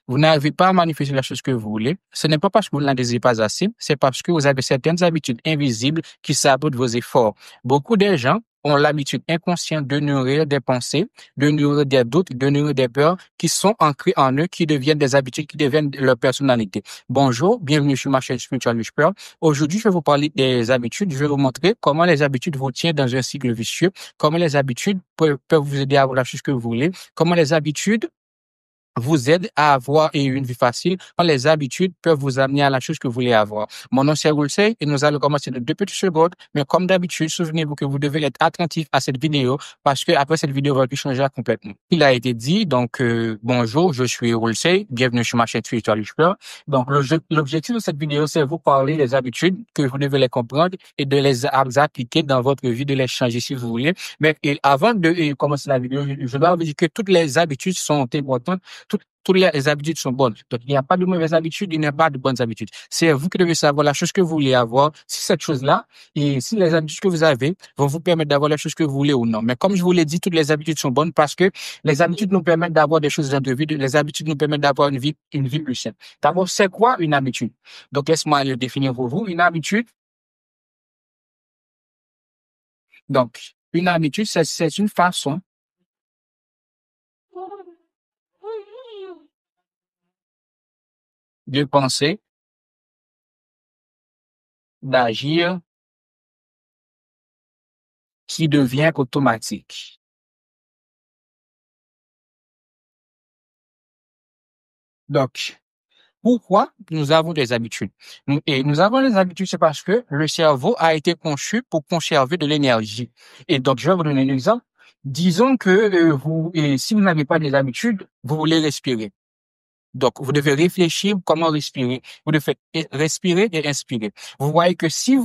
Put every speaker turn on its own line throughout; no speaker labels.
Vous n'arrivez pas à manifester la chose que vous voulez. Ce n'est pas parce que vous ne la désirez pas assez, c'est parce que vous avez certaines habitudes invisibles qui sabotent vos efforts. Beaucoup de gens ont l'habitude inconsciente de nourrir des pensées, de nourrir des doutes, de nourrir des peurs qui sont ancrées en eux, qui deviennent des habitudes, qui deviennent leur personnalité. Bonjour, bienvenue sur ma chaîne Spiritual Whisper. Aujourd'hui, je vais vous parler des habitudes. Je vais vous montrer comment les habitudes vous tiennent dans un cycle vicieux, comment les habitudes peuvent vous aider à avoir la chose que vous voulez, comment les habitudes vous aide à avoir une vie facile, quand les habitudes peuvent vous amener à la chose que vous voulez avoir. Mon nom c'est Roulsey et nous allons commencer de 2 petites secondes, mais comme d'habitude, souvenez-vous que vous devez être attentif à cette vidéo parce que après cette vidéo va tout changer complètement. Il a été dit, donc bonjour, je suis Roulsey, bienvenue sur ma chaîne Spiritual Whisper. Donc l'objectif de cette vidéo, c'est vous parler des habitudes, que vous devez les comprendre et de les appliquer dans votre vie, de les changer si vous voulez. Mais avant de commencer la vidéo, je dois vous dire que toutes les habitudes sont importantes. Toutes les habitudes sont bonnes. Donc, il n'y a pas de mauvaises habitudes, il n'y a pas de bonnes habitudes. C'est vous qui devez savoir la chose que vous voulez avoir, si cette chose-là, et si les habitudes que vous avez vont vous permettre d'avoir la chose que vous voulez ou non. Mais comme je vous l'ai dit, toutes les habitudes sont bonnes parce que les habitudes nous permettent d'avoir des choses dans notre vie, les habitudes nous permettent d'avoir une vie plus saine. D'abord, c'est quoi une habitude? Donc, laisse-moi le définir pour vous. Une habitude, donc, une habitude, c'est une façon de penser, d'agir, qui devient automatique. Donc, pourquoi nous avons des habitudes? Et nous avons des habitudes, c'est parce que le cerveau a été conçu pour conserver de l'énergie. Et donc, je vais vous donner un exemple. Disons que si vous n'avez pas des habitudes, vous voulez respirer. Donc, vous devez réfléchir comment respirer. Vous devez respirer et inspirer. Vous voyez que si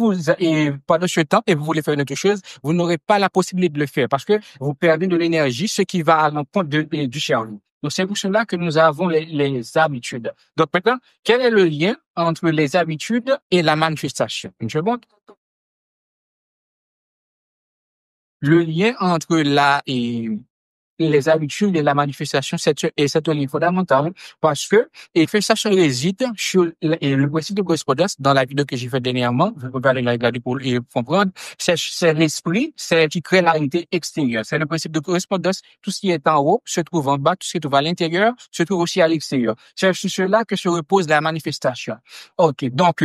pendant ce temps et vous voulez faire une autre chose, vous n'aurez pas la possibilité de le faire parce que vous perdez de l'énergie, ce qui va à l'encontre du cerveau. Donc, c'est pour cela que nous avons les habitudes. Donc, maintenant, quel est le lien entre les habitudes et la manifestation? Une seconde. Le lien entre les habitudes et la manifestation, c'est un lien fondamental parce que ça se réside sur le principe de correspondance dans la vidéo que j'ai faite dernièrement. Vous pouvez aller la regarder pour comprendre. C'est l'esprit, c'est qui crée la réalité extérieure. C'est le principe de correspondance. Tout ce qui est en haut se trouve en bas, tout ce qui se trouve à l'intérieur se trouve aussi à l'extérieur. C'est sur cela que se repose la manifestation. OK. Donc,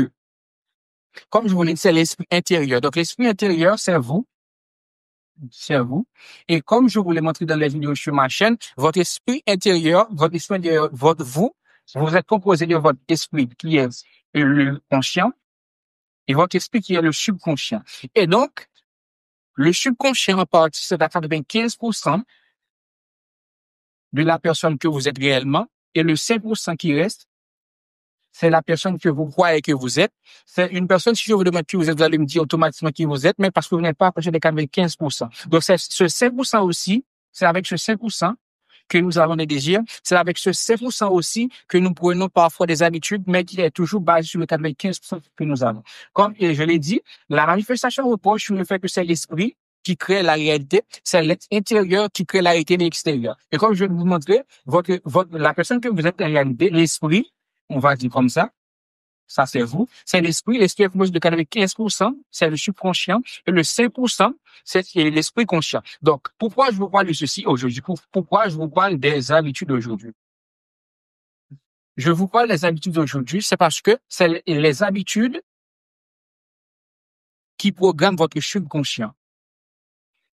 comme je vous l'ai dit, c'est l'esprit intérieur. Donc, l'esprit intérieur, c'est vous. C'est à vous. Et comme je vous l'ai montré dans les vidéos sur ma chaîne, votre esprit intérieur, vous êtes composé de votre esprit qui est le conscient et votre esprit qui est le subconscient. Et donc, le subconscient en partie, c'est à 95% de la personne que vous êtes réellement et le 5% qui reste, c'est la personne que vous croyez que vous êtes. C'est une personne, si je vous demande qui vous êtes, vous allez me dire automatiquement qui vous êtes, mais parce que vous n'êtes pas approché des 95%. Donc, c'est ce 5% aussi, c'est avec ce 5% que nous avons des désirs. C'est avec ce 5% aussi que nous prenons parfois des habitudes, mais qui est toujours basé sur le 95% que nous avons. Comme je l'ai dit, la manifestation repose sur le fait que c'est l'esprit qui crée la réalité, c'est l'intérieur qui crée la réalité de l'extérieur. Et comme je vais vous montrer, la personne que vous êtes en réalité, l'esprit, on va dire comme ça c'est vous, c'est l'esprit est composé de 95%, c'est le subconscient, et le 5%, c'est l'esprit conscient. Donc, pourquoi je vous parle de ceci aujourd'hui? Pourquoi je vous parle des habitudes aujourd'hui? Je vous parle des habitudes aujourd'hui, c'est parce que c'est les habitudes qui programment votre subconscient.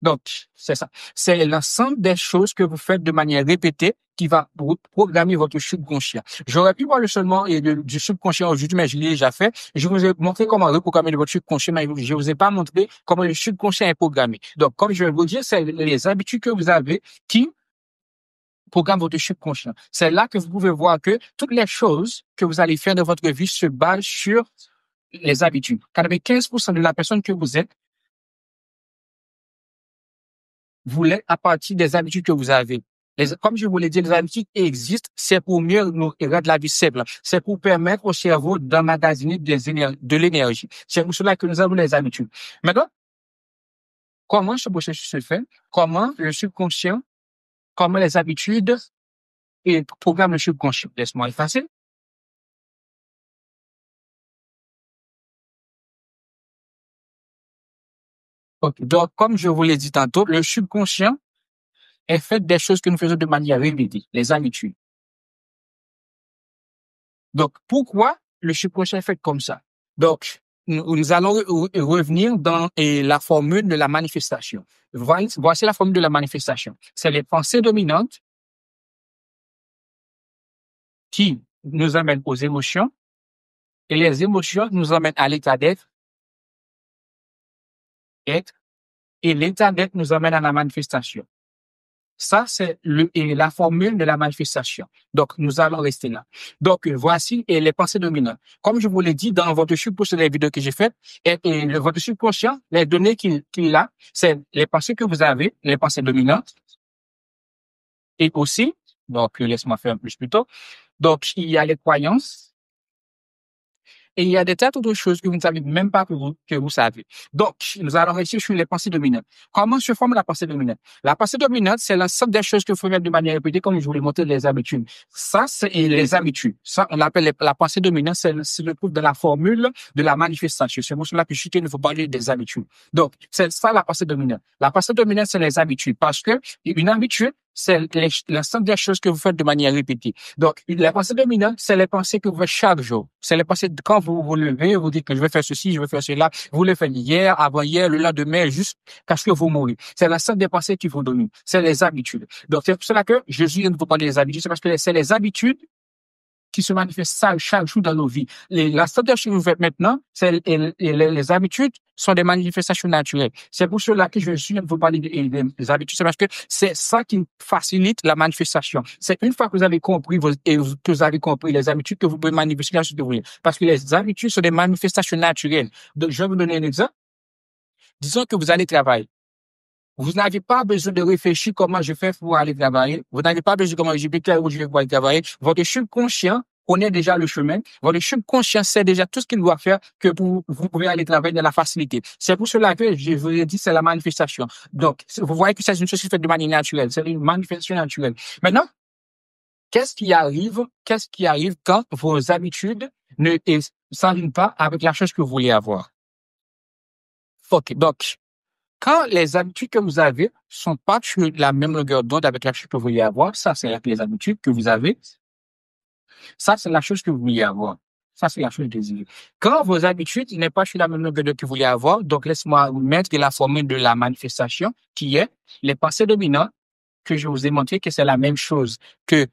Donc, c'est ça. C'est l'ensemble des choses que vous faites de manière répétée qui va programmer votre subconscient. J'aurais pu parler seulement du subconscient aujourd'hui, mais je l'ai déjà fait. Je vous ai montré comment reprogrammer votre subconscient, mais je vous ai pas montré comment le subconscient est programmé. Donc, comme je vais vous dire, c'est les habitudes que vous avez qui programment votre subconscient. C'est là que vous pouvez voir que toutes les choses que vous allez faire dans votre vie se basent sur les habitudes. 95% de la personne que vous êtes, vous l'êtes à partir des habitudes que vous avez. Comme je vous l'ai dit, les habitudes existent, c'est pour mieux nous rendre la vie simple. C'est pour permettre au cerveau d'emmagasiner de l'énergie. C'est pour cela que nous avons les habitudes. Maintenant, comment ce processus se fait? Comment le subconscient, comment les habitudes programme le subconscient. Laisse-moi effacer. Ok. Donc, comme je vous l'ai dit tantôt, le subconscient est fait des choses que nous faisons de manière répétée, les habitudes. Donc, pourquoi le subconscient est fait comme ça? Donc, nous allons revenir dans la formule de la manifestation. Voici la formule de la manifestation. C'est les pensées dominantes qui nous amènent aux émotions et les émotions nous amènent à l'état d'être, être, et l'état d'être nous amène à la manifestation. Ça, c'est la formule de la manifestation. Donc, nous allons rester là. Donc, voici les pensées dominantes. Comme je vous l'ai dit dans votre subconscient, les vidéos que j'ai faites, votre subconscient, les données qu'il a, c'est les pensées que vous avez, les pensées dominantes, et aussi, donc, laisse-moi faire un plus tôt. Donc, il y a les croyances, et il y a des tas d'autres choses que vous ne savez même pas que vous savez. Donc, nous allons réussir sur les pensées dominantes. Comment se forme la pensée dominante? La pensée dominante, c'est l'ensemble des choses que vous faites de manière répétée, comme je vous l'ai montré, les habitudes. Ça, c'est les habitudes. Ça, on l'appelle la pensée dominante, c'est le proof de la formule de la manifestation. C'est pour cela que je ne faut parler des habitudes. Donc, c'est ça la pensée dominante. La pensée dominante, c'est les habitudes, parce que une habitude, c'est l'ensemble des choses que vous faites de manière répétée. Donc, la pensée dominante, c'est les pensées que vous faites chaque jour. C'est les pensées, quand vous vous levez, vous dites que je vais faire ceci, je vais faire cela. Vous le faites hier, avant-hier, le lendemain, juste parce que vous mourrez. C'est l'ensemble des pensées qui vous dominent. C'est les habitudes. Donc, c'est pour cela que Jésus vient de vous parler des habitudes. C'est parce que c'est les habitudes qui se manifestent chaque jour dans nos vies. La stratégie que vous faites maintenant, les habitudes sont des manifestations naturelles. C'est pour cela que je suis de vous parler des habitudes. C'est parce que c'est ça qui facilite la manifestation. C'est une fois que vous avez compris que vous avez compris les habitudes que vous pouvez manifester la suite que vous voulez. Parce que les habitudes sont des manifestations naturelles. Donc, je vais vous donner un exemple. Disons que vous allez travailler. Vous n'avez pas besoin de réfléchir comment je fais pour aller travailler. Vous n'avez pas besoin de comment je vais quelle route je vais pour aller travailler. Votre subconscient connaît déjà le chemin. Votre subconscient sait déjà tout ce qu'il doit faire que vous pouvez aller travailler dans la facilité. C'est pour cela que je vous ai dit, c'est la manifestation. Donc, vous voyez que c'est une chose qui se fait de manière naturelle. C'est une manifestation naturelle. Maintenant, qu'est-ce qui arrive quand vos habitudes ne s'alignent pas avec la chose que vous voulez avoir? OK. Donc, quand les habitudes que vous avez sont pas sur la même longueur d'onde avec la chose que vous voulez avoir, ça, c'est les habitudes que vous avez. Ça, c'est la chose que vous voulez avoir. Ça, c'est la chose désirée. Quand vos habitudes n'est pas sur la même longueur d'onde que vous voulez avoir, donc laisse-moi vous mettre la formule de la manifestation qui est les pensées dominantes que je vous ai montré que c'est la même chose que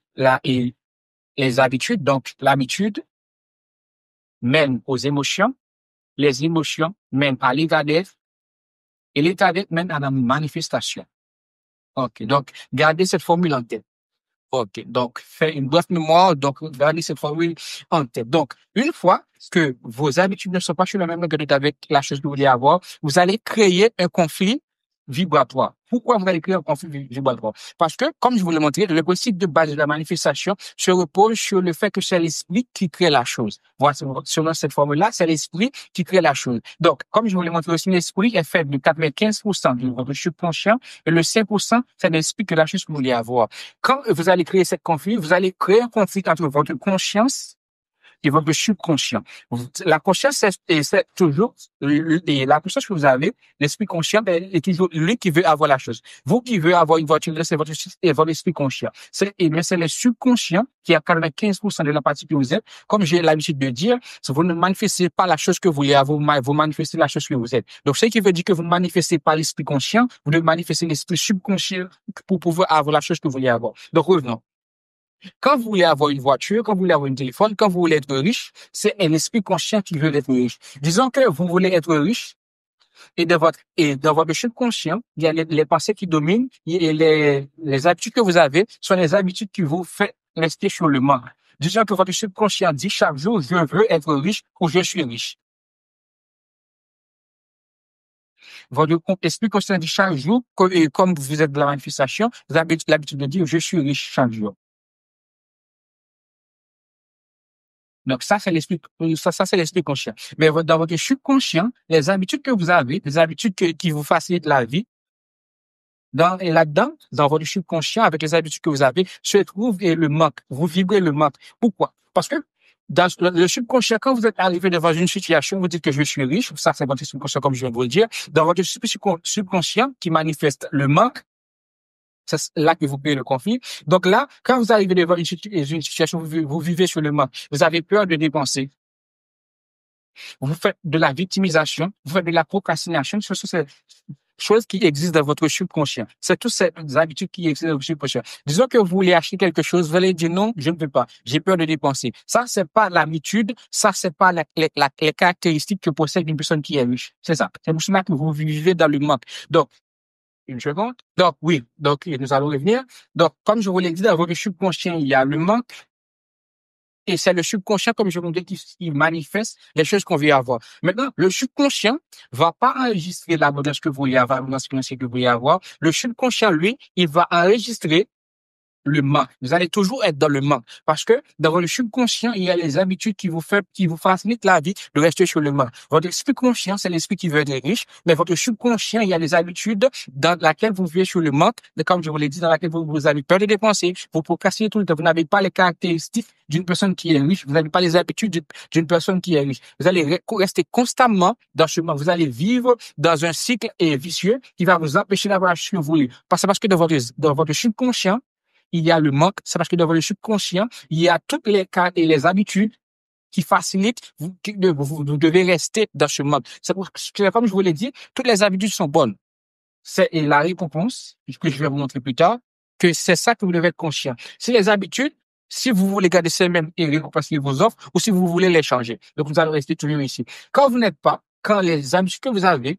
les habitudes. Donc, l'habitude mène aux émotions, les émotions mènent à l'état d'être et l'état d'être mène à la manifestation. OK. Donc, gardez cette formule en tête. OK. Donc, faites une brève mémoire. Donc, gardez cette formule en tête. Donc, une fois que vos habitudes ne sont pas sur la même longueur d'onde avec la chose que vous voulez avoir, vous allez créer un conflit vibratoire. Pourquoi vous allez créer un conflit vibratoire? Parce que, comme je vous l'ai montré, le principe de base de la manifestation se repose sur le fait que c'est l'esprit qui crée la chose. Voilà, selon cette formule-là, c'est l'esprit qui crée la chose. Donc, comme je vous l'ai montré aussi, l'esprit est fait de 95% de votre subconscient et le 5%, c'est l'esprit que la chose que vous voulez avoir. Quand vous allez créer cette conflit, vous allez créer un conflit entre votre conscience et votre subconscient. La conscience, c'est toujours, la conscience que vous avez, l'esprit conscient est toujours lui qui veut avoir la chose. Vous qui veut avoir une voiture, c'est votre esprit conscient. Mais c'est le subconscient qui a 95% de la partie que vous êtes. Comme j'ai l'habitude de dire, vous ne manifestez pas la chose que vous voulez avoir, vous manifestez la chose que vous êtes. Donc, ce qui veut dire que vous ne manifestez pas l'esprit conscient, vous devez manifester l'esprit subconscient pour pouvoir avoir la chose que vous voulez avoir. Donc, revenons. Quand vous voulez avoir une voiture, quand vous voulez avoir un téléphone, quand vous voulez être riche, c'est un esprit conscient qui veut être riche. Disons que vous voulez être riche et dans votre subconscient, il y a les pensées qui dominent et les habitudes que vous avez sont les habitudes qui vous font rester sur le manque. Disons que votre subconscient dit chaque jour, je veux être riche ou je suis riche. Votre esprit conscient dit chaque jour, comme vous êtes de la manifestation, vous avez l'habitude de dire, je suis riche chaque jour. Donc, ça, c'est l'esprit conscient. Mais dans votre subconscient, les habitudes que vous avez, les habitudes qui vous facilitent la vie, Et là-dedans, dans votre subconscient, avec les habitudes que vous avez, se trouve le manque. Vous vibrez le manque. Pourquoi? Parce que dans le subconscient, quand vous êtes arrivé devant une situation, vous dites que je suis riche, ça c'est votre subconscient comme je viens de vous le dire, dans votre subconscient qui manifeste le manque, c'est là que vous créez le conflit. Donc là, quand vous arrivez devant une situation, vous vivez sur le manque, vous avez peur de dépenser, vous faites de la victimisation, vous faites de la procrastination, ce sont ces choses qui existent dans votre subconscient. C'est toutes ces habitudes qui existent dans votre subconscient. Disons que vous voulez acheter quelque chose, vous allez dire non, je ne veux pas, j'ai peur de dépenser. Ça, c'est pas l'habitude, ça, c'est pas les caractéristiques que possède une personne qui est riche. C'est ça. C'est pour cela que vous vivez dans le manque. Donc, une seconde. Donc, oui. Donc, nous allons revenir. Donc, comme je vous l'ai dit, dans votre subconscient, il y a le manque. Et c'est le subconscient, comme je vous l'ai dit, qui manifeste les choses qu'on veut avoir. Maintenant, le subconscient va pas enregistrer l'abondance que vous voulez avoir, l'abondance financière que vous voulez avoir. Le subconscient, lui, il va enregistrer le manque. Vous allez toujours être dans le manque. Parce que dans votre subconscient, il y a les habitudes qui vous facilitent la vie de rester sur le manque. Votre esprit conscient, c'est l'esprit qui veut être riche, mais votre subconscient, il y a les habitudes dans laquelle vous vivez sur le manque, comme je vous l'ai dit, dans laquelle vous avez peur de dépenser, vous procrastinez tout le temps, vous n'avez pas les caractéristiques d'une personne qui est riche, vous n'avez pas les habitudes d'une personne qui est riche. Vous allez rester constamment dans ce manque. Vous allez vivre dans un cycle vicieux qui va vous empêcher d'avoir ce que vous voulez. Parce que dans votre subconscient, il y a le manque, c'est parce que dans le subconscient, il y a toutes les cas et les habitudes qui facilitent, vous devez rester dans ce manque. Comme je vous l'ai dit, toutes les habitudes sont bonnes. C'est la récompense, que je vais vous montrer plus tard, que c'est ça que vous devez être conscient. Si les habitudes, si vous voulez garder ces mêmes récompenses qu'ils vous offrent, ou si vous voulez les changer. Donc, vous allez rester toujours ici. Quand vous n'êtes pas, quand les habitudes que vous avez,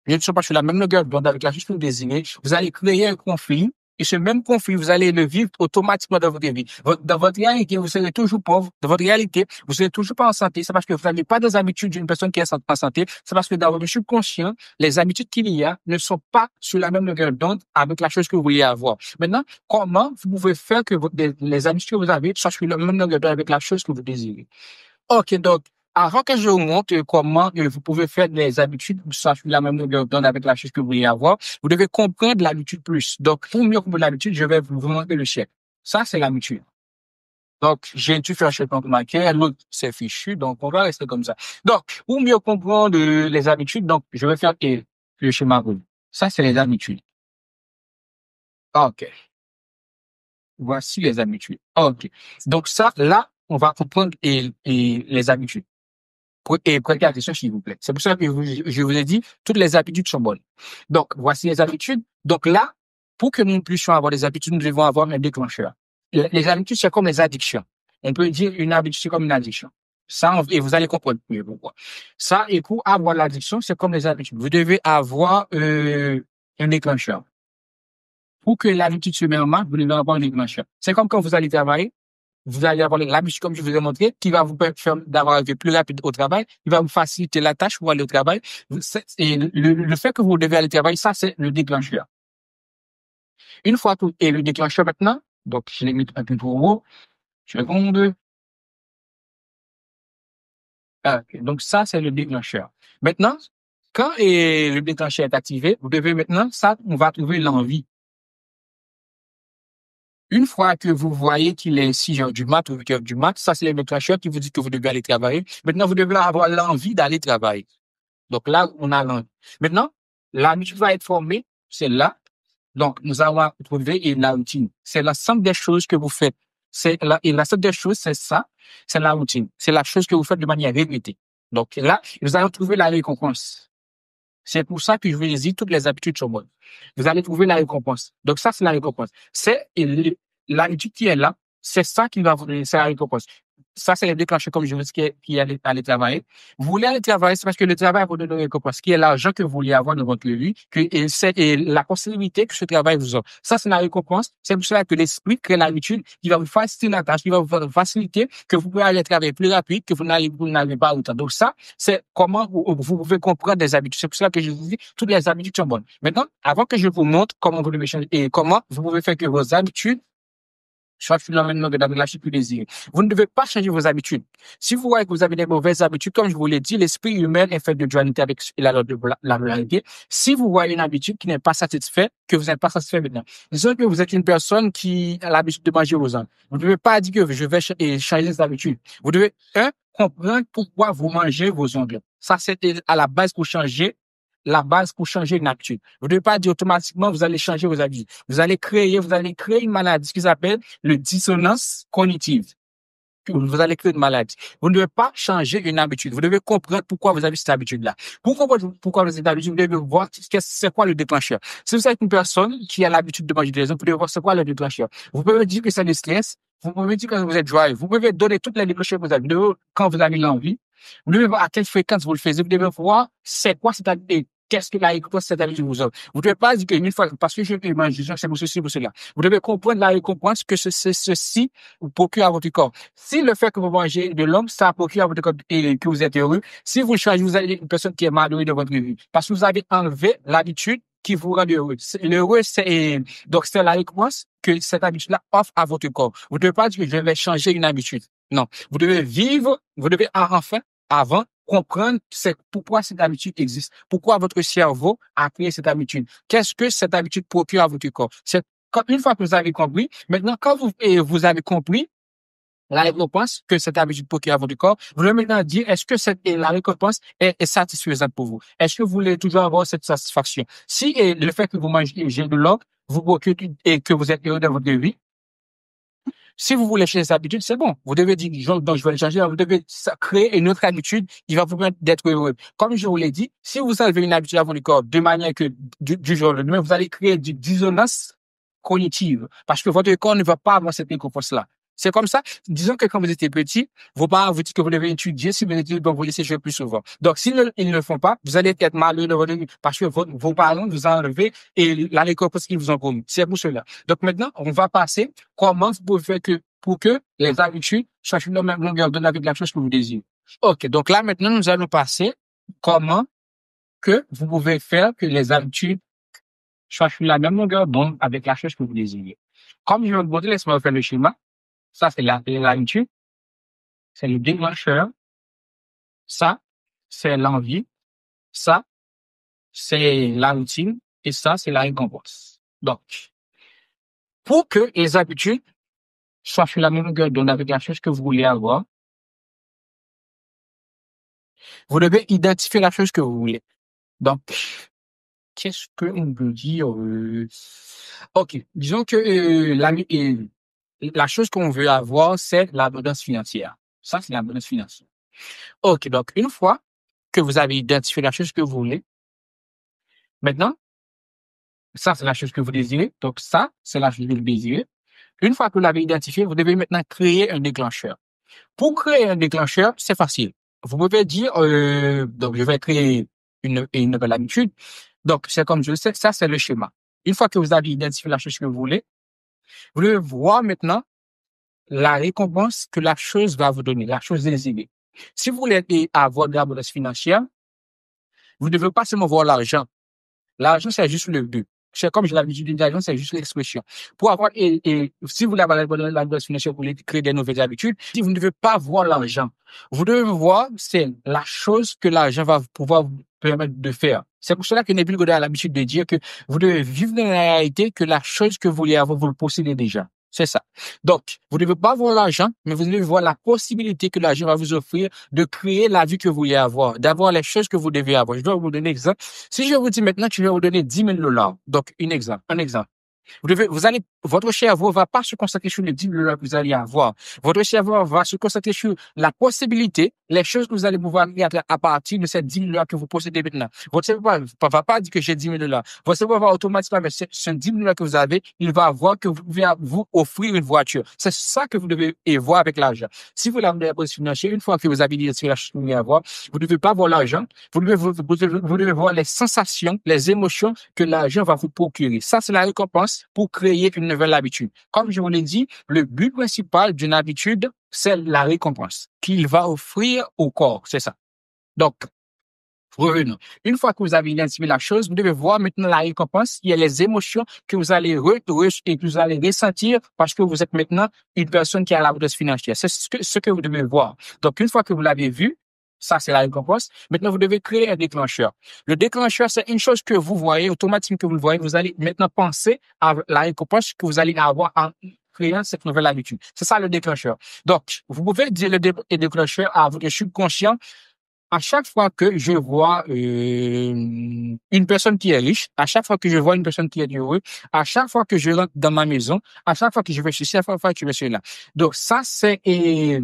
ne sont pas sur la même longueur d'onde avec la chose que vous désirez, vous allez créer un conflit. Et ce même conflit, vous allez le vivre automatiquement dans votre vie. Dans votre réalité, vous serez toujours pauvre. Dans votre réalité, vous serez toujours pas en santé. C'est parce que vous n'avez pas des habitudes d'une personne qui est en santé. C'est parce que dans votre subconscient, les habitudes qu'il y a ne sont pas sur la même longueur d'onde avec la chose que vous voulez avoir. Maintenant, comment vous pouvez faire que les habitudes que vous avez soient sur la même longueur d'onde avec la chose que vous désirez? OK, donc, avant que je vous montre comment vous pouvez faire des habitudes, ça sur la même longueur d'onde avec la chose que vous voulez avoir, vous devez comprendre l'habitude plus. Donc, pour mieux comprendre l'habitude, je vais vous montrer le chèque. Ça, c'est l'habitude. Donc, j'ai dû faire un chèque bancaire, l'autre, c'est fichu, donc on va rester comme ça. Donc, pour mieux comprendre les habitudes, donc, je vais faire le schéma rouge. Ça, c'est les habitudes. OK. Voici les habitudes. OK. Donc, ça, là, on va comprendre les habitudes. Prêtez attention, s'il vous plaît. C'est pour ça que je vous ai dit, toutes les habitudes sont bonnes. Donc, voici les habitudes. Donc là, pour que nous puissions avoir des habitudes, nous devons avoir un déclencheur. Les habitudes, c'est comme les addictions. On peut dire une habitude, c'est comme une addiction. Ça, et vous allez comprendre mieux pourquoi. Ça, et pour avoir l'addiction, c'est comme les habitudes. Vous devez avoir un déclencheur. Pour que l'habitude se mette en marche, vous devez avoir un déclencheur. C'est comme quand vous allez travailler, vous allez avoir l'habitude, comme je vous ai montré, qui va vous permettre d'avoir un vie plus rapide au travail, qui va vous faciliter la tâche pour aller au travail. Et le fait que vous devez aller au travail, ça, c'est le déclencheur. Une fois tout est le déclencheur maintenant, donc je l'ai mis un peu trop haut, seconde. Ok, donc ça, c'est le déclencheur. Maintenant, quand le déclencheur est activé, vous devez maintenant, ça, on va trouver l'envie. Une fois que vous voyez qu'il est 6 heures du mat ou 8 heures du mat, ça, c'est le déclencheur qui vous dit que vous devez aller travailler. Maintenant, vous devez avoir l'envie d'aller travailler. Donc là, on a l'envie. Maintenant, l'habitude va être formée, c'est là. Donc, nous allons trouver la routine. C'est l'ensemble des choses que vous faites. Et l'ensemble des choses, c'est ça. C'est la routine. C'est la chose que vous faites de manière répétée. Donc là, nous allons trouver la récompense. C'est pour ça que je vous ai dit, toutes les habitudes sont bonnes. Vous allez trouver la récompense. Donc ça, c'est la récompense. C'est l'habitude qui est là. C'est ça qui va vous donner, c'est la récompense. Ça, c'est le déclencheur, comme je vous dis, qui est aller travailler. Vous voulez aller travailler, c'est parce que le travail vous donne une récompense, qui est l'argent que vous voulez avoir dans votre vie, et la possibilité que ce travail vous offre. Ça, c'est la récompense. C'est pour cela que l'esprit crée l'habitude qui va vous faciliter la tâche, qui va vous faciliter que vous pouvez aller travailler plus rapide, que vous n'avez pas autant. Donc ça, c'est comment vous pouvez comprendre des habitudes. C'est pour cela que je vous dis, toutes les habitudes sont bonnes. Maintenant, avant que je vous montre comment vous devez changer et comment vous pouvez faire que vos habitudes soit finalement de lâcher plus désir. Vous ne devez pas changer vos habitudes. Si vous voyez que vous avez des mauvaises habitudes, comme je vous l'ai dit, l'esprit humain est fait de dualité avec la loi de la polarité. Si vous voyez une habitude qui n'est pas satisfaite, que vous n'êtes pas satisfait maintenant, disons que vous êtes une personne qui a l'habitude de manger aux ongles. Vous ne devez pas dire que je vais changer cette habitude. Vous devez, comprendre pourquoi vous mangez vos ongles. Ça, c'est à la base pour changer une habitude. Vous ne devez pas dire automatiquement vous allez changer vos habitudes. Vous allez créer une maladie qui s'appelle le dissonance cognitive. Vous allez créer une maladie. Vous ne devez pas changer une habitude. Vous devez comprendre pourquoi vous avez cette habitude-là. Pour comprendre pourquoi vous avez cette habitude, vous devez voir c'est quoi le déclencheur. Si vous êtes une personne qui a l'habitude de manger des ongles, vous devez voir c'est quoi le déclencheur. Vous pouvez dire que c'est le stress. Vous pouvez dire que vous êtes joyeux. Vous pouvez donner toutes les déclencheurs que vous avez. Quand vous avez l'envie, vous devez voir à quelle fréquence vous le faites. Vous devez voir c'est quoi cette habitude. Qu'est-ce que la récompense cette habitude vous offre? Vous ne devez pas dire qu'une fois, parce que je mange, c'est pour ceci, pour cela. Vous devez comprendre la récompense que ceci vous procure à votre corps. Si le fait que vous mangez de l'homme, ça procure à votre corps et que vous êtes heureux, si vous changez, vous allez être une personne qui est malheureuse de votre vie. Parce que vous avez enlevé l'habitude qui vous rend heureux. L'heureux, donc c'est la récompense que cette habitude-là offre à votre corps. Vous ne devez pas dire que je vais changer une habitude. Non. Vous devez enfin, avant, comprendre c'est pourquoi cette habitude existe. Pourquoi votre cerveau a créé cette habitude. Qu'est-ce que cette habitude procure à votre corps. C'est une fois que vous avez compris, maintenant, quand vous avez compris la récompense que cette habitude procure à votre corps, vous devez maintenant dire, est-ce que la récompense est satisfaisante pour vous? Est-ce que vous voulez toujours avoir cette satisfaction? Si le fait que vous mangez de l'or vous procure et que vous êtes heureux dans votre vie, si vous voulez changer cette habitude, c'est bon. Vous devez dire, donc je vais le changer. Vous devez créer une autre habitude qui va vous permettre d'être heureux. Comme je vous l'ai dit, si vous enlevez une habitude à votre corps de manière que du jour au lendemain, vous allez créer du dissonance cognitive parce que votre corps ne va pas avoir cette récompense-là. C'est comme ça. Disons que quand vous étiez petit, vos parents vous disent que vous devez étudier. Si vous étudiez, donc vous laissez jouer plus souvent. Donc, s'ils ne le font pas, vous allez être malheureux de votre vie parce que vos parents vous ont enlevé et la récompense qu'ils vous ont promis. C'est pour cela. Donc, maintenant, on va passer comment vous pouvez faire pour que les habitudes soient sur la même longueur d'onde avec la chose que vous désirez. OK. Donc là, maintenant, nous allons passer comment que vous pouvez faire que les habitudes soient sur la même longueur d'onde avec la chose que vous désirez. Comme je vais vous montrer, laissez-moi faire le schéma. Ça, c'est l'habitude. C'est le déclencheur. Ça, c'est l'envie. Ça, c'est la routine. Et ça, c'est la récompense. Donc, pour que les habitudes soient sur la même longueur d'onde avec la chose que vous voulez avoir, vous devez identifier la chose que vous voulez. Donc, qu'est-ce qu'on peut dire? OK. Disons que la chose qu'on veut avoir, c'est l'abondance financière. Ça, c'est l'abondance financière. OK. Donc, une fois que vous avez identifié la chose que vous voulez, maintenant, ça, c'est la chose que vous désirez. Donc, ça, c'est la chose que vous désirez. Une fois que vous l'avez identifié, vous devez maintenant créer un déclencheur. Pour créer un déclencheur, c'est facile. Vous pouvez dire, donc, je vais créer une nouvelle habitude. Donc, c'est comme je le sais, ça, c'est le schéma. Une fois que vous avez identifié la chose que vous voulez, vous devez voir maintenant la récompense que la chose va vous donner, la chose désirée. Si vous voulez avoir de l'abondance financière, vous ne devez pas seulement voir l'argent. L'argent, c'est juste le but. C'est comme je l'avais dit, l'argent, c'est juste l'expression. Pour avoir, si vous voulez avoir l'abondance financière, vous voulez créer des nouvelles habitudes, si vous ne devez pas voir l'argent, vous devez voir, c'est la chose que l'argent va pouvoir vous permettre de faire. C'est pour cela que Neville Goddard a l'habitude de dire que vous devez vivre dans la réalité que la chose que vous voulez avoir, vous le possédez déjà. C'est ça. Donc, vous ne devez pas voir l'argent, mais vous devez voir la possibilité que l'argent va vous offrir de créer la vie que vous voulez avoir, d'avoir les choses que vous devez avoir. Je dois vous donner un exemple. Si je vous dis maintenant que je vais vous donner 10 000 $, donc un exemple. Votre cerveau va pas se concentrer sur les 10 000 $ que vous allez avoir. Votre cerveau va se concentrer sur la possibilité, les choses que vous allez pouvoir faire à partir de ces 10 000 $ que vous possédez maintenant. Votre cerveau va pas dire que j'ai 10 000 $. Votre cerveau va automatiquement, mais c'est 10 000 $ que vous avez, il va voir que vous pouvez vous offrir une voiture. C'est ça que vous devez voir avec l'argent. Si vous avez des positions financières, une fois que vous avez identifié la chose que vous voulez avoir, vous ne devez pas voir l'argent. Vous devez voir les sensations, les émotions que l'argent va vous procurer. Ça, c'est la récompense pour créer une nouvelle habitude. Comme je vous l'ai dit, le but principal d'une habitude, c'est la récompense qu'il va offrir au corps. C'est ça. Donc, Revenons. Une fois que vous avez identifié la chose, vous devez voir maintenant la récompense, il y a les émotions que vous allez et que vous allez ressentir parce que vous êtes maintenant une personne qui a l'abondance financière. C'est ce que vous devez voir. Donc, une fois que vous l'avez vu, ça, c'est la récompense. Maintenant, vous devez créer un déclencheur. Le déclencheur, c'est une chose que vous voyez, automatiquement que vous le voyez, vous allez maintenant penser à la récompense que vous allez avoir en créant cette nouvelle habitude. C'est ça le déclencheur. Donc, vous pouvez dire le déclencheur à votre subconscient à chaque fois que je vois une personne qui est riche, à chaque fois que je vois une personne qui est heureuse, à chaque fois que je rentre dans ma maison, à chaque fois que je vais ceci, à chaque fois que je vais cela. Donc ça, c'est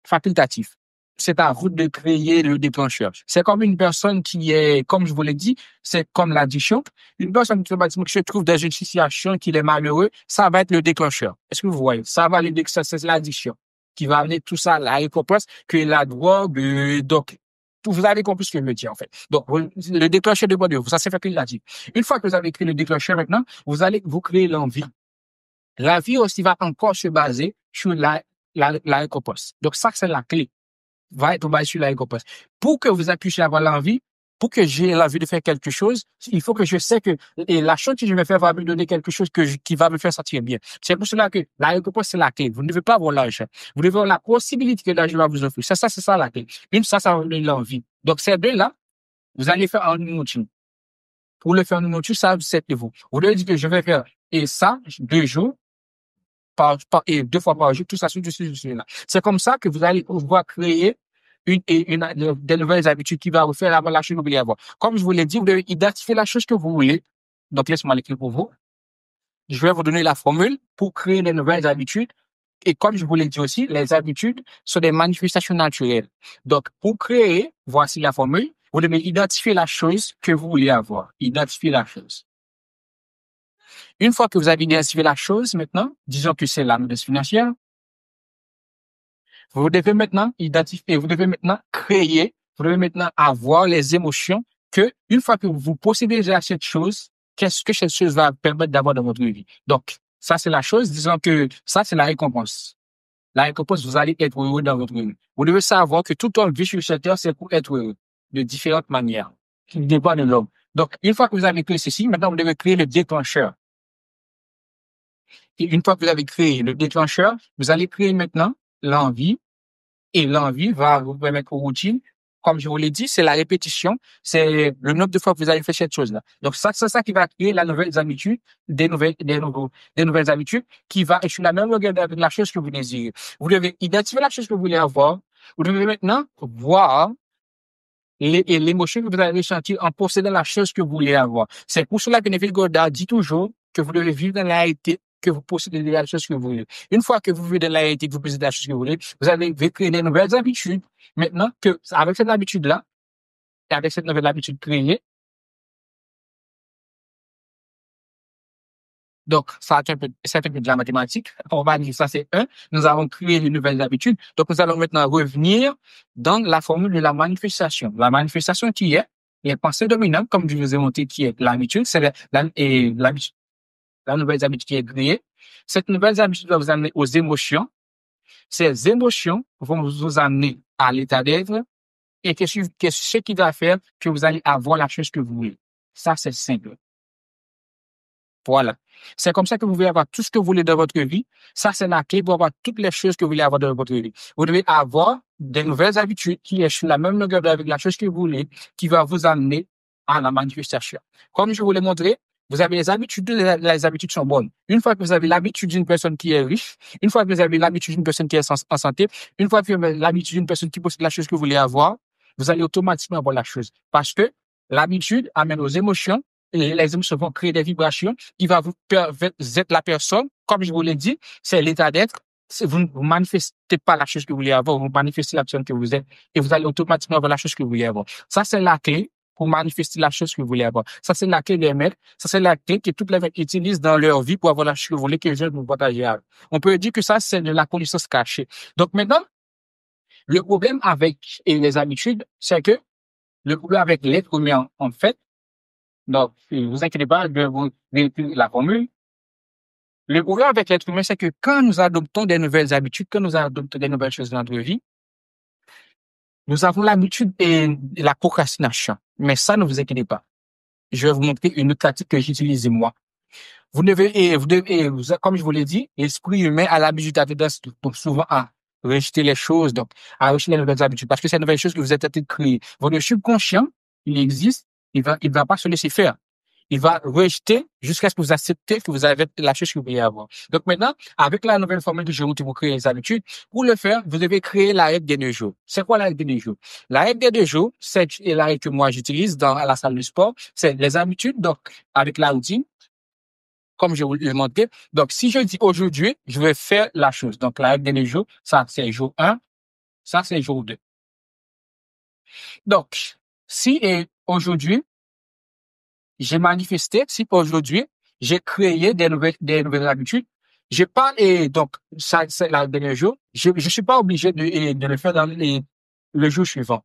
facultatif. C'est à vous de créer le déclencheur. C'est comme une personne qui est, comme je vous l'ai dit, c'est comme l'addiction. Une personne qui se trouve dans une situation qui est malheureux, ça va être le déclencheur. Est-ce que vous voyez? Ça va le déclencheur, c'est l'addiction qui va amener tout ça, la récompense, que la drogue, donc vous avez compris ce que je veux dire, en fait. Donc, le déclencheur de Dieu, ça c'est facultatif. Une fois que vous avez créé le déclencheur maintenant, vous allez vous créer l'envie. La vie aussi va encore se baser sur la récompense. Donc, ça, c'est la clé. Va être basé sur la récompense. Pour que vous puissiez avoir l'envie, pour que j'ai l'envie de faire quelque chose, il faut que je sais que la chose que je vais faire va me donner quelque chose qui va me faire sentir bien. C'est pour cela que la récompense, c'est la clé. Vous ne devez pas avoir l'argent. Vous devez avoir la possibilité que l'argent va vous offrir. C'est ça la clé. Une, ça va vous donner l'envie. Donc, ces deux-là, vous allez faire en une routine. Pour le faire en une routine, ça, c'est vous. Vous devez dire que je vais faire et ça, 2 jours, et 2 fois par jour, tout ça, là. C'est comme ça que vous allez pouvoir créer des nouvelles habitudes qui va vous faire avoir la chose que vous voulez avoir. Comme je vous l'ai dit, vous devez identifier la chose que vous voulez. Donc, laissez-moi l'écrire pour vous. Je vais vous donner la formule pour créer des nouvelles habitudes. Et comme je vous l'ai dit aussi, les habitudes sont des manifestations naturelles. Donc, pour créer, voici la formule. Vous devez identifier la chose que vous voulez avoir. Identifier la chose. Une fois que vous avez identifié la chose, maintenant, disons que c'est l'abondance financière, vous devez maintenant identifier, vous devez maintenant créer, vous devez maintenant avoir les émotions que, une fois que vous possédez déjà cette chose, qu'est-ce que cette chose va permettre d'avoir dans votre vie. Donc, ça, c'est la chose. Disons que ça, c'est la récompense. La récompense, vous allez être heureux dans votre vie. Vous devez savoir que tout homme vit sur cette terre, c'est pour être heureux de différentes manières, qui dépendent de l'homme. Donc, une fois que vous avez créé ceci, maintenant, vous devez créer le déclencheur. Et une fois que vous avez créé le déclencheur, vous allez créer maintenant l'envie. Et l'envie va vous permettre aux routines. Comme je vous l'ai dit, c'est la répétition. C'est le nombre de fois que vous allez faire cette chose-là. Donc, ça, c'est ça qui va créer la nouvelle habitude, des nouvelles habitudes qui va être sur la même longueur avec la chose que vous désirez. Vous devez identifier la chose que vous voulez avoir. Vous devez maintenant voir l'émotion que vous allez ressentir en possédant la chose que vous voulez avoir. C'est pour cela que Neville Goddard dit toujours que vous devez vivre dans la réalité, que vous possédez la chose que vous voulez. Une fois que vous vivez dans la réalité, que vous possédez la chose que vous voulez, vous allez créer des nouvelles habitudes. Maintenant, avec cette habitude-là, et avec cette nouvelle habitude créée, donc, c'est un peu de la mathématique. On va dire ça, c'est un. Nous avons créé de nouvelles habitudes. Donc, nous allons maintenant revenir dans la formule de la manifestation. La manifestation qui est les pensées dominantes, comme je vous ai montré, qui est l'habitude, c'est la nouvelle habitude qui est créée. Cette nouvelle habitude va vous amener aux émotions. Ces émotions vont vous amener à l'état d'être et ce qui va faire que vous allez avoir la chose que vous voulez. Ça, c'est simple. Voilà. C'est comme ça que vous voulez avoir tout ce que vous voulez dans votre vie. Ça, c'est la clé pour avoir toutes les choses que vous voulez avoir dans votre vie. Vous devez avoir des nouvelles habitudes qui est sur la même longueur avec la chose que vous voulez, qui va vous amener à la manifestation. Comme je vous l'ai montré, vous avez les habitudes, les habitudes sont bonnes. Une fois que vous avez l'habitude d'une personne qui est riche, une fois que vous avez l'habitude d'une personne qui est en santé, une fois que vous avez l'habitude d'une personne qui possède la chose que vous voulez avoir, vous allez automatiquement avoir la chose. Parce que l'habitude amène aux émotions, et les émotions vont créer des vibrations qui va vous permettre d'être la personne. Comme je vous l'ai dit, c'est l'état d'être. Vous ne manifestez pas la chose que vous voulez avoir, vous manifestez la personne que vous êtes et vous allez automatiquement avoir la chose que vous voulez avoir. Ça, c'est la clé pour manifester la chose que vous voulez avoir. Ça, c'est la clé des maîtres. Ça, c'est la clé que toutes les mecs utilisent dans leur vie pour avoir la chose que vous voulez, que je vais vous partager avec. On peut dire que ça, c'est de la connaissance cachée. Donc maintenant, le problème avec les habitudes, c'est que le problème avec l'être humain, en fait, donc, ne vous inquiétez pas, je vais vous réécrire la formule. Le problème avec l'être humain, c'est que quand nous adoptons des nouvelles habitudes, quand nous adoptons des nouvelles choses dans notre vie, Nous avons l'habitude et la procrastination. Mais ça, ne vous inquiétez pas. Je vais vous montrer une autre tactique que j'utilise moi. Comme je vous l'ai dit, l'esprit humain a l'habitude à tendance donc souvent à rejeter les choses, donc à rejeter les nouvelles habitudes, parce que c'est une nouvelle chose que vous êtes en train de créer. Votre subconscient, il existe, il va pas se laisser faire. Il va rejeter jusqu'à ce que vous acceptez que vous avez la chose que vous voulez avoir. Donc maintenant, avec la nouvelle formule que je vous dis pour créer les habitudes, pour le faire, vous devez créer la règle des 2 jours. C'est quoi la règle des 2 jours? La règle des 2 jours, c'est la règle que moi j'utilise dans à la salle de sport. C'est les habitudes, donc avec la routine, comme je vous l'ai montré. Donc, si je dis aujourd'hui, je vais faire la chose. Donc, la règle des jours, ça, c'est jour 1, ça, c'est jour 2. Donc, si aujourd'hui, j'ai manifesté, si aujourd'hui, j'ai créé des nouvelles habitudes, j'ai pas, et donc, ça, c'est la dernière jour, je suis pas obligé de le faire dans le jour suivant.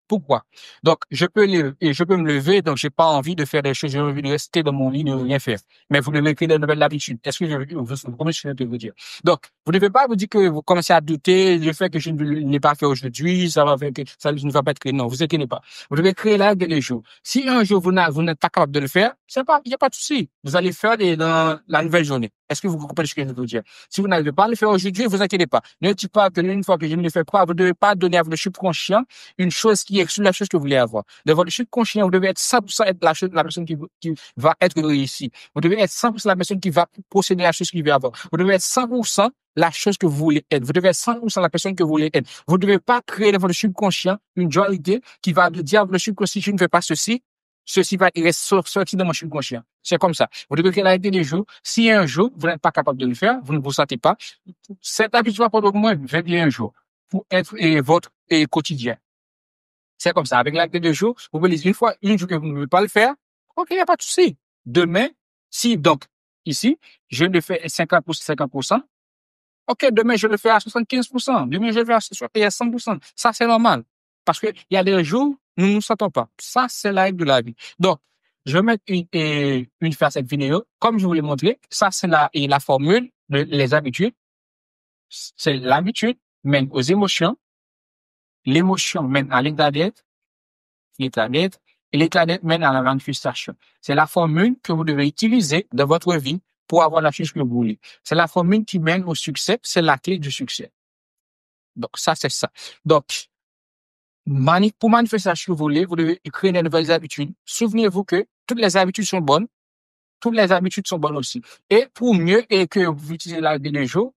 Pourquoi? Donc, je peux me lever, donc j'ai pas envie de faire des choses, j'ai envie de rester dans mon lit, de rien faire. Mais vous devez créer de nouvelles habitudes. Est-ce que vous comprenez ce que je viens de vous dire? Donc, vous ne devez pas vous dire que vous commencez à douter, le fait que je ne l'ai pas fait aujourd'hui, ça va faire que ça ne va pas être créé. Non, vous inquiétez pas. Vous devez créer la règle des jours. Si un jour vous n'êtes pas capable de le faire, il n'y a pas de souci. Vous allez faire dans la nouvelle journée. Est-ce que vous comprenez ce que je veux vous dire? Si vous n'arrivez pas à le faire aujourd'hui, vous inquiétez pas. Ne dites pas que une fois que je ne le fais pas, vous ne devez pas donner à votre subconscient une chose qui exclut la chose que vous voulez avoir. De votre subconscient, vous devez être 100% être la personne qui va être réussie. Vous devez être 100% la personne qui va posséder la chose qu'il veut avoir. Vous devez être 100% la chose que vous voulez être. Vous devez être 100% la personne que vous voulez être. Vous ne devez pas créer dans votre subconscient une dualité qui va dire à votre subconscient, si je ne fais pas ceci, ceci va sortir de mon subconscient. C'est comme ça. Vous devez créer la réalité des jours. Si un jour, vous n'êtes pas capable de le faire, vous ne vous sentez pas, cette habitude va prendre au moins 21 jours pour être votre quotidien. C'est comme ça. Avec l'acte de jour, vous pouvez dire une jour que vous ne pouvez pas le faire. OK, il n'y a pas de souci. Demain, si, donc, ici, je le fais 50%. OK, demain, je le fais à 75%. Demain, je le fais à 100%. Ça, c'est normal. Parce que il y a des jours, nous ne nous sentons pas. Ça, c'est la règle de la vie. Donc, je vais mettre une fois cette vidéo. Comme je vous l'ai montré, ça, c'est la formule les habitudes. C'est l'habitude mène aux émotions. L'émotion mène à l'état d'être et l'état d'être mène à la manifestation. C'est la formule que vous devez utiliser dans votre vie pour avoir la chose que vous voulez. C'est la formule qui mène au succès, c'est la clé du succès. Donc, ça, c'est ça. Donc, pour manifester ce que vous voulez, vous devez créer de nouvelles habitudes. Souvenez-vous que toutes les habitudes sont bonnes, toutes les habitudes sont bonnes aussi. Et pour mieux et que vous utilisez la vie des jours,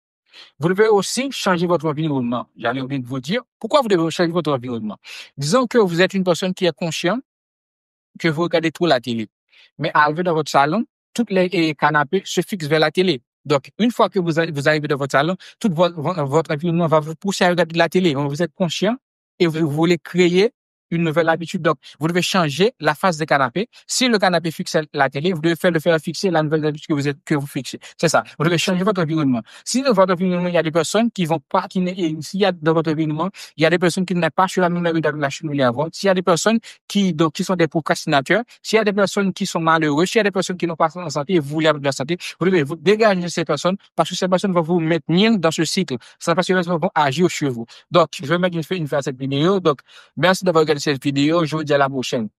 vous devez aussi changer votre environnement. J'allais oublier de vous dire pourquoi vous devez changer votre environnement. Disons que vous êtes une personne qui est consciente que vous regardez trop la télé. Mais arrivé dans votre salon, toutes les canapés se fixent vers la télé. Donc, une fois que vous arrivez dans votre salon, tout votre environnement va vous pousser à regarder la télé. Donc, vous êtes conscient et vous voulez créer une nouvelle habitude. Donc, vous devez changer la face des canapés. Si le canapé fixe la télé, vous devez le faire fixer la nouvelle habitude que vous fixez. C'est ça. Vous devez changer votre environnement. Si dans votre environnement, il y a des personnes qui vont pas, s'il y a dans votre environnement, il y a des personnes qui n'ont pas sur la même rue de la chimie avant. S'il y a des personnes qui sont des procrastinateurs, s'il y a des personnes qui sont malheureuses, s'il y a des personnes qui n'ont pas en santé et vous voulez avoir de la santé, vous devez vous dégager ces personnes parce que ces personnes vont vous maintenir dans ce cycle. C'est parce que ces personnes vont agir sur vous. Donc, je vais mettre une fois cette vidéo. Donc, merci d'avoir regardé cette vidéo. Je vous dis à la prochaine.